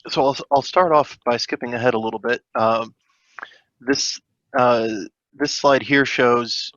So I'll start off by skipping ahead a little bit. This uh, this slide here shows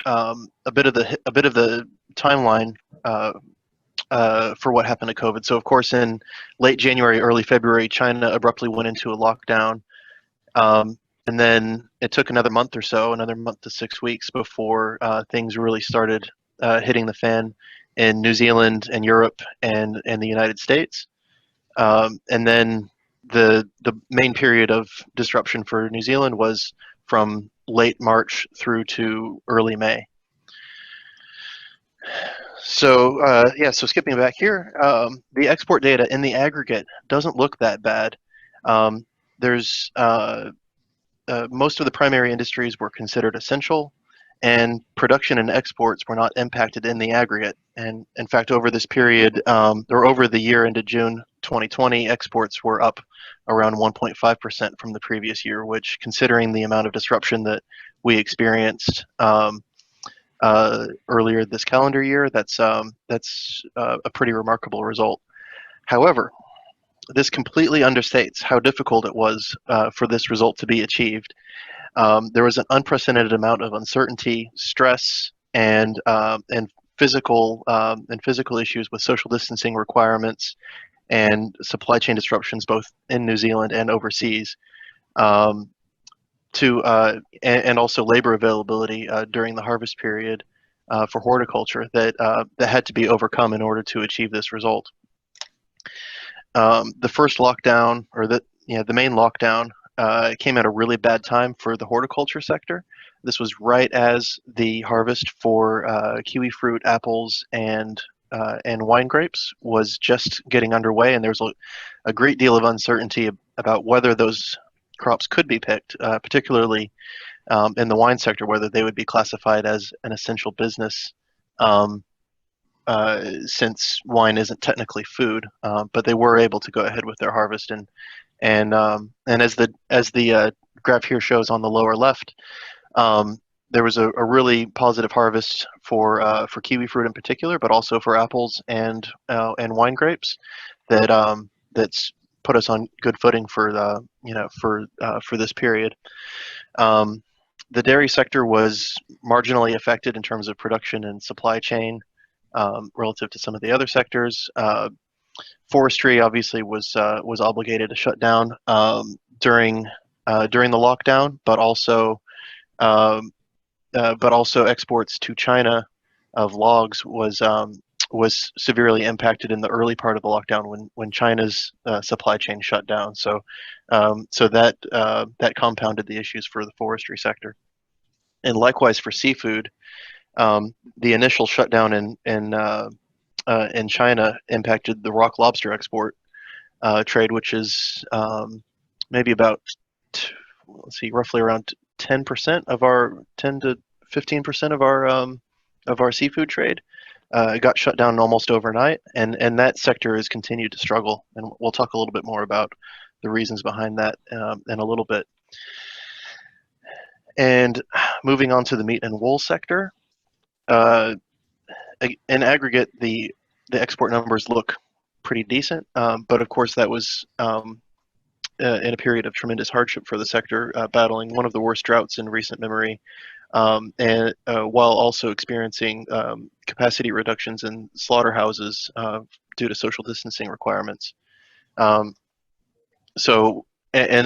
a bit of the timeline uh, for what happened to COVID. So of course, in late January, early February, China abruptly went into a lockdown, and then it took another month or so, another month to 6 weeks before things really started hitting the fan in New Zealand and Europe and the United States. And then the main period of disruption for New Zealand was from late March through to early May. So yeah, so skipping back here, the export data in the aggregate doesn't look that bad. There's most of the primary industries were considered essential, and production and exports were not impacted in the aggregate. And in fact, over this period, or over the year into June 2020, exports were up around 1.5% from the previous year, which, considering the amount of disruption that we experienced earlier this calendar year, that's a pretty remarkable result. However, this completely understates how difficult it was for this result to be achieved. There was an unprecedented amount of uncertainty, stress, and physical issues with social distancing requirements and supply chain disruptions both in New Zealand and overseas. Um, and also labor availability during the harvest period for horticulture that had to be overcome in order to achieve this result. The first lockdown, or the main lockdown, came at a really bad time for the horticulture sector. This was right as the harvest for kiwi fruit, apples, and wine grapes was just getting underway, and there was a great deal of uncertainty about whether those crops could be picked, particularly in the wine sector, whether they would be classified as an essential business, um, since wine isn't technically food, but they were able to go ahead with their harvest. And as the graph here shows on the lower left, there was a really positive harvest for kiwi fruit in particular, but also for apples and wine grapes that's put us on good footing for for this period. Um, the dairy sector was marginally affected in terms of production and supply chain relative to some of the other sectors. Forestry obviously was obligated to shut down during the lockdown, um, but also exports to China of logs was severely impacted in the early part of the lockdown when China's supply chain shut down. So that compounded the issues for the forestry sector, and likewise for seafood. The initial shutdown in China impacted the rock lobster export trade, which is maybe about let's see, roughly around 10% of our 10 to 15% of our seafood trade. It got shut down almost overnight, and that sector has continued to struggle. And we'll talk a little bit more about the reasons behind that in a little bit. And moving on to the meat and wool sector, uh, in aggregate, the export numbers look pretty decent, but of course that was in a period of tremendous hardship for the sector, battling one of the worst droughts in recent memory, and while also experiencing capacity reductions in slaughterhouses due to social distancing requirements. Um, so and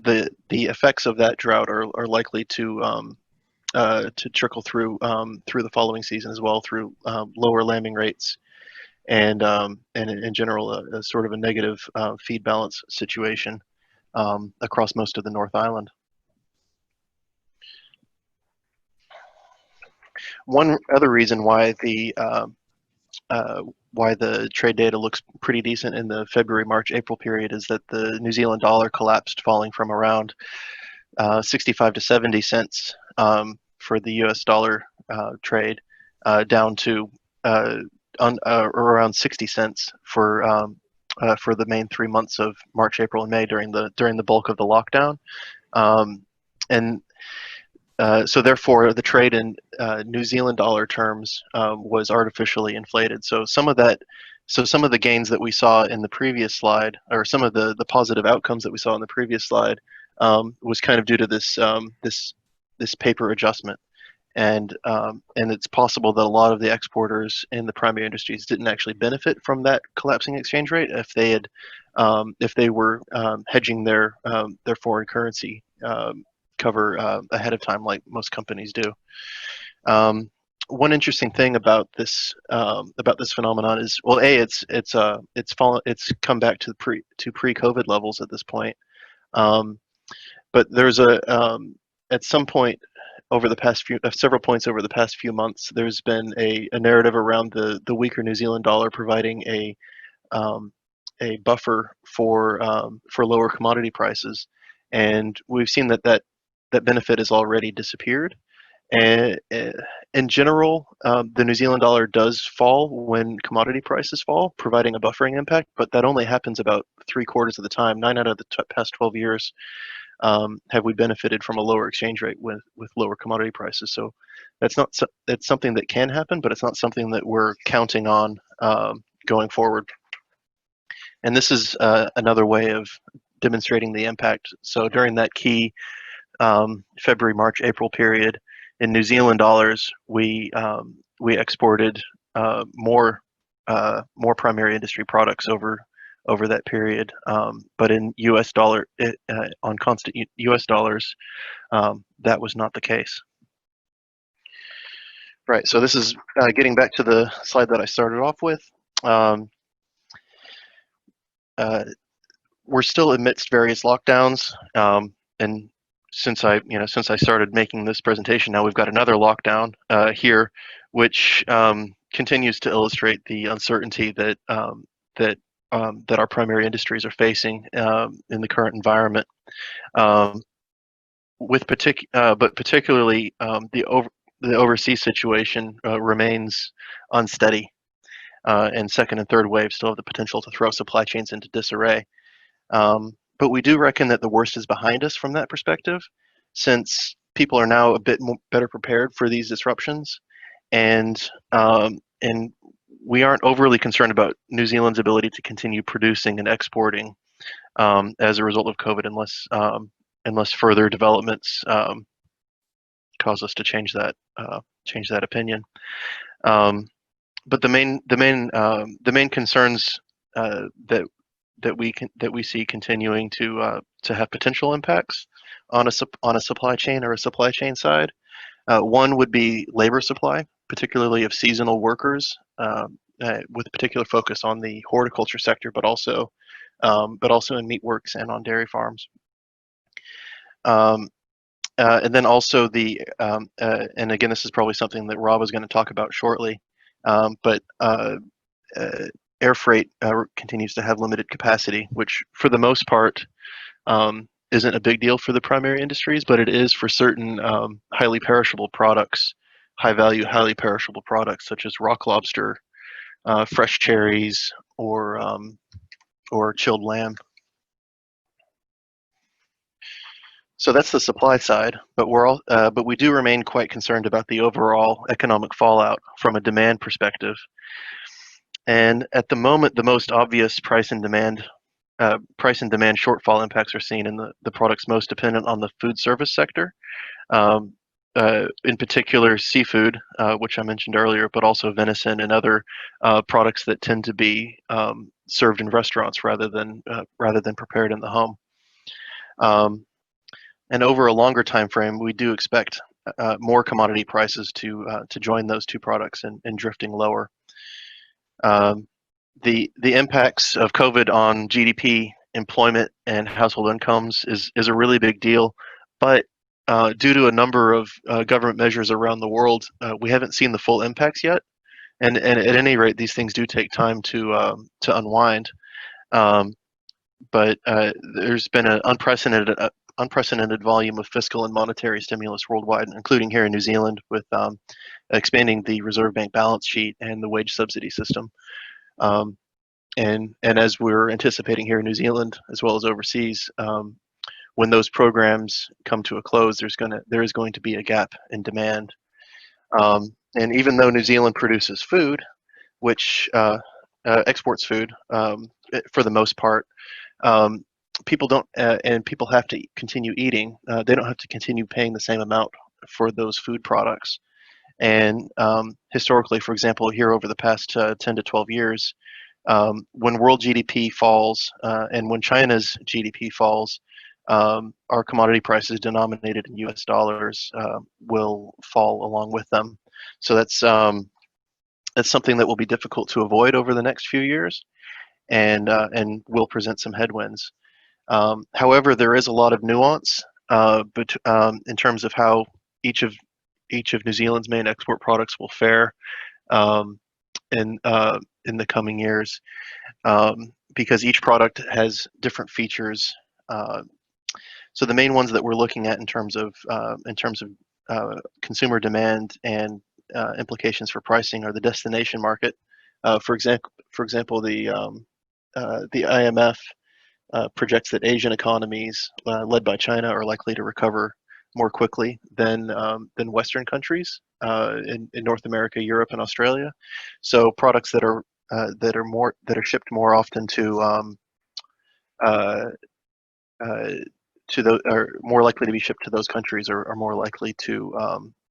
the effects of that drought are likely to trickle through the following season as well, through lower lambing rates and in general a sort of a negative feed balance situation across most of the North Island. One other reason why the trade data looks pretty decent in the February, March, April period is that the New Zealand dollar collapsed, falling from around 65 to 70 cents for the U.S. dollar trade down to around 60 cents for the main 3 months of March, April, and May during the bulk of the lockdown. And so therefore, the trade in New Zealand dollar terms was artificially inflated. So some of that So some of the gains that we saw in the previous slide, or some of the positive outcomes that we saw in the previous slide, was kind of due to this paper adjustment. And it's possible that a lot of the exporters in the primary industries didn't actually benefit from that collapsing exchange rate if they were hedging their foreign currency cover ahead of time, like most companies do. One interesting thing about this phenomenon is, well, it's come back to pre-COVID levels at this point. But there's at some point over the past several points over the past few months, there's been a narrative around the weaker New Zealand dollar providing a buffer for lower commodity prices, and we've seen that benefit has already disappeared. And in general, the New Zealand dollar does fall when commodity prices fall, providing a buffering impact, but that only happens about 3/4 of the time. 9 out of the past 12 years have we benefited from a lower exchange rate with lower commodity prices. So that's something that can happen, but it's not something that we're counting on going forward. And this is another way of demonstrating the impact. So during that key February, March, April period, in New Zealand dollars, we exported more primary industry products over that period, but in U.S. dollar, on constant U.S. dollars, that was not the case. Right. So this is getting back to the slide that I started off with. We're still amidst various lockdowns, and since I started making this presentation, now we've got another lockdown here, which continues to illustrate the uncertainty that our primary industries are facing in the current environment. But particularly the overseas situation remains unsteady, and second and third waves still have the potential to throw supply chains into disarray. But we do reckon that the worst is behind us from that perspective, since people are now a bit better prepared for these disruptions, and we aren't overly concerned about New Zealand's ability to continue producing and exporting as a result of COVID, unless further developments cause us to change that opinion. But the main concerns that we see continuing to have potential impacts on a supply chain or a supply chain side. One would be labor supply, particularly of seasonal workers, with a particular focus on the horticulture sector, but also in meatworks and on dairy farms. And then also and again, this is probably something that Rob is going to talk about shortly, but air freight continues to have limited capacity, which for the most part isn't a big deal for the primary industries, but it is for certain highly perishable products, high value, highly perishable products such as rock lobster, fresh cherries, or chilled lamb. So that's the supply side, but we do remain quite concerned about the overall economic fallout from a demand perspective. And at the moment, the most obvious price and demand shortfall impacts are seen in the products most dependent on the food service sector, in particular seafood, which I mentioned earlier, but also venison and other products that tend to be served in restaurants rather than prepared in the home. And over a longer time frame, we do expect more commodity prices to join those two products and drifting lower. The impacts of COVID on GDP, employment, and household incomes is a really big deal, but due to a number of government measures around the world, we haven't seen the full impacts yet. And at any rate, these things do take time to unwind. But there's been an unprecedented volume of fiscal and monetary stimulus worldwide, including here in New Zealand, with expanding the Reserve Bank balance sheet and the wage subsidy system. And as we're anticipating here in New Zealand, as well as overseas, when those programs come to a close, there is going to be a gap in demand. And even though New Zealand produces food, which exports food for the most part. Um, People don't, and people have to continue eating. They don't have to continue paying the same amount for those food products. And historically, for example, here over the past 10 to 12 years, when world GDP falls and when China's GDP falls, our commodity prices denominated in US dollars will fall along with them. So that's something that will be difficult to avoid over the next few years and will present some headwinds. However, there is a lot of nuance in terms of how each of each of New Zealand's main export products will fare um, in the coming years, because each product has different features. Uh, so the main ones that we're looking at in terms of consumer demand and implications for pricing are the destination market. For example, the IMF projects that Asian economies, led by China, are likely to recover more quickly than Western countries in North America, Europe, and Australia. So products that are shipped more often uh, uh, to those are more likely to be shipped to those countries are more likely to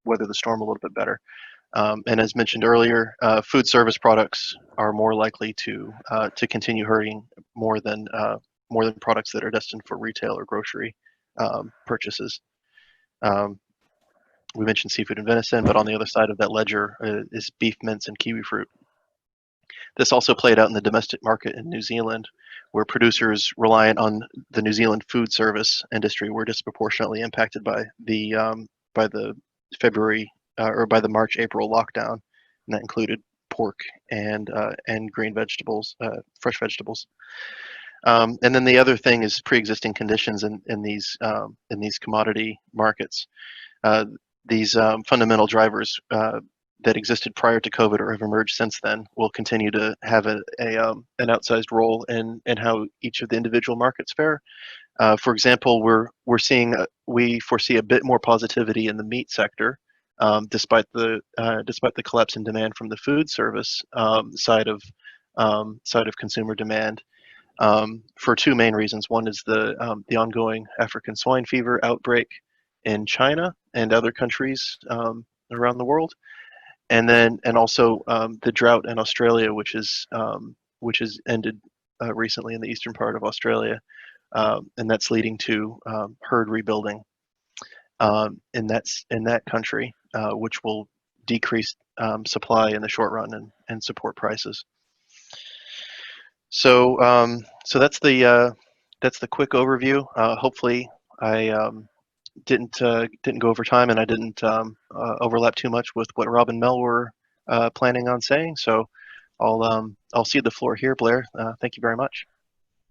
weather the storm a little bit better. And as mentioned earlier, food service products are more likely to continue hurting more than more than products that are destined for retail or grocery purchases. Um, we mentioned seafood and venison, but on the other side of that ledger is beef, mince, and kiwi fruit. This also played out in the domestic market in New Zealand, where producers reliant on the New Zealand food service industry were disproportionately impacted by the February or by the March-April lockdown, and that included pork and green vegetables, fresh vegetables. And then the other thing is pre-existing conditions in these commodity markets. Uh, these fundamental drivers that existed prior to COVID or have emerged since then will continue to have an outsized role in how each of the individual markets fare. For example, we foresee a bit more positivity in the meat sector, despite the collapse in demand from the food service side of consumer demand. For two main reasons. One is the ongoing African swine fever outbreak in China and other countries around the world, and also the drought in Australia, which has ended recently in the eastern part of Australia, and that's leading to herd rebuilding in that country, which will decrease supply in the short run and support prices. So that's the quick overview. Hopefully, I didn't go over time, and I didn't overlap too much with what Rob and Mel were planning on saying. So I'll cede the floor here, Blair. Thank you very much.